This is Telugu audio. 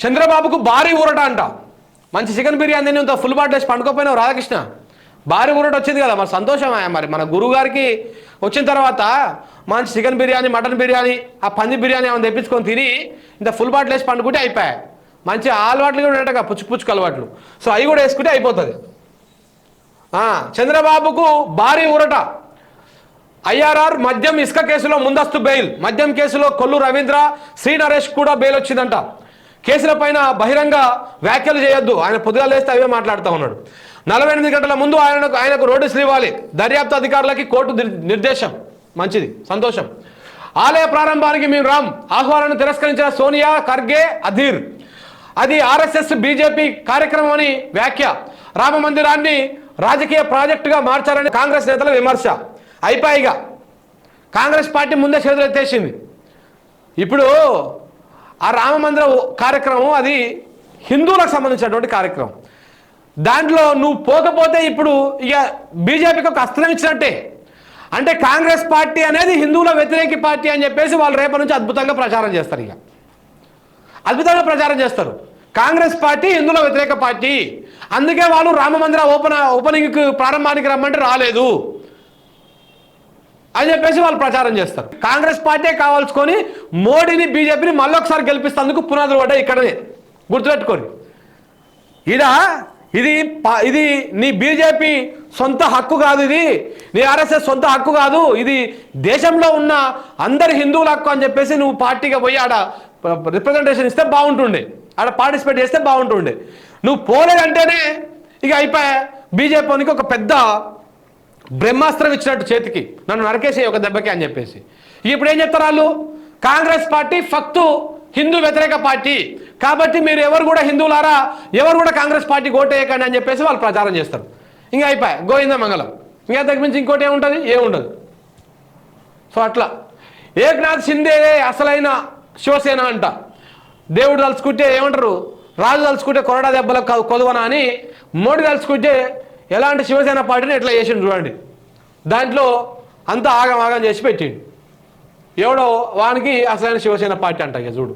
చంద్రబాబుకు భారీ ఊరట అంట. మంచి చికెన్ బిర్యానీ ఇంత ఫుల్ బాటిల్ వేసి పండుకోపోయినావు రాధాకృష్ణ. భారీ ఊరట వచ్చింది కదా, మరి సంతోషమా? మరి మన గురువు గారికి వచ్చిన తర్వాత మంచి చికెన్ బిర్యానీ, మటన్ బిర్యానీ, ఆ పంది బిర్యానీ ఏమైనా తెప్పించుకొని తిని ఇంత ఫుల్ బాటిల్ వేసి పండుకుంటే అయిపోయాయి. మంచి అలవాట్లు కూడా ఉంటాయి, పుచ్చుకు అలవాట్లు. సో అవి కూడా వేసుకుంటే అయిపోతుంది. చంద్రబాబుకు భారీ ఊరట. ఐఆర్ఆర్ మద్యం ఇసుక కేసులో ముందస్తు బెయిల్. మద్యం కేసులో కొల్లు రవీంద్ర, శ్రీ నరేష్ కూడా బెయిల్ వచ్చిందంట. కేసులపైన బహిరంగ వ్యాఖ్యలు చేయొద్దు. ఆయన పొద్దుగా లేస్తే అవే మాట్లాడుతూ ఉన్నాడు. 48 గంటల ముందు ఆయనకు నోటీసులు ఇవ్వాలి. దర్యాప్తు అధికారులకి కోర్టు నిర్దేశం. మంచిది, సంతోషం. ఆలయ ప్రారంభానికి మేము రామ్. ఆహ్వానాన్ని తిరస్కరించిన సోనియా, ఖర్గే, అధీర్. అది ఆర్ఎస్ఎస్ బీజేపీ కార్యక్రమం అని వ్యాఖ్య. రామ మందిరాన్ని రాజకీయ ప్రాజెక్టుగా మార్చారని కాంగ్రెస్ నేతల విమర్శ. అయిపోయిగా కాంగ్రెస్ పార్టీ ముందే చేతులు ఎత్తేసింది. ఇప్పుడు ఆ రామ మందిర కార్యక్రమం అది హిందువులకు సంబంధించినటువంటి కార్యక్రమం. దాంట్లో నువ్వు పోకపోతే ఇప్పుడు ఇక బీజేపీకి ఒక అస్త్రం ఇచ్చినట్టే. అంటే కాంగ్రెస్ పార్టీ అనేది హిందువుల వ్యతిరేక పార్టీ అని చెప్పేసి వాళ్ళు రేపటి నుంచి అద్భుతంగా ప్రచారం చేస్తారు. ఇక అద్భుతంగా ప్రచారం చేస్తారు. కాంగ్రెస్ పార్టీ హిందువుల వ్యతిరేక పార్టీ, అందుకే వాళ్ళు రామ మందిర ఓపెనింగ్ ప్రారంభానికి రమ్మంటే రాలేదు అని చెప్పేసి వాళ్ళు ప్రచారం చేస్తారు. కాంగ్రెస్ పార్టీ కావాల్సుకొని మోడీని, బీజేపీని మళ్ళొకసారి గెలిపిస్తేందుకు పునాదులు పడ్డాయి ఇక్కడనే. గుర్తుపెట్టుకొని ఇది నీ బీజేపీ సొంత హక్కు కాదు, ఇది నీ ఆర్ఎస్ఎస్ సొంత హక్కు కాదు, ఇది దేశంలో ఉన్న అందరి హిందువుల హక్కు అని చెప్పేసి నువ్వు పార్టీగా పోయి ఆడ రిప్రజెంటేషన్ ఇస్తే బాగుంటుండే, ఆడ పార్టిసిపేట్ చేస్తే బాగుంటుండే. నువ్వు పోలేదంటేనే ఇక అయిపోయా. బీజేపీకి ఒక పెద్ద బ్రహ్మాస్త్రం ఇచ్చినట్టు చేతికి, నన్ను నరకేసే ఒక దెబ్బకి అని చెప్పేసి. ఇప్పుడు ఏం చెప్తారు వాళ్ళు? కాంగ్రెస్ పార్టీ ఫక్తు హిందూ వ్యతిరేక పార్టీ కాబట్టి మీరు ఎవరు కూడా హిందువులారా, ఎవరు కూడా కాంగ్రెస్ పార్టీ ఓటేయకండి అని చెప్పేసి వాళ్ళు ప్రచారం చేస్తారు. ఇంకా అయిపోయా, గోవింద మంగళం. ఇంకా తగ్గించి ఇంకోటి ఏముంటుంది? ఏముండదు. సో అట్లా ఏక్నాథ్ షిందే అసలైన శివసేన అంట. దేవుడు తలుచుకుంటే ఏమంటారు, రాజు తలుచుకుంటే కొరడా దెబ్బల కొదవన అని, మోడీ తలుచుకుంటే ఎలాంటి శివసేన పార్టీని ఎట్లా చేసిండు చూడండి. దాంట్లో అంతా ఆగం చేసి పెట్టిండు. ఎవడో వానికి అసలైన శివసేన పార్టీ అంట. ఇక చూడు.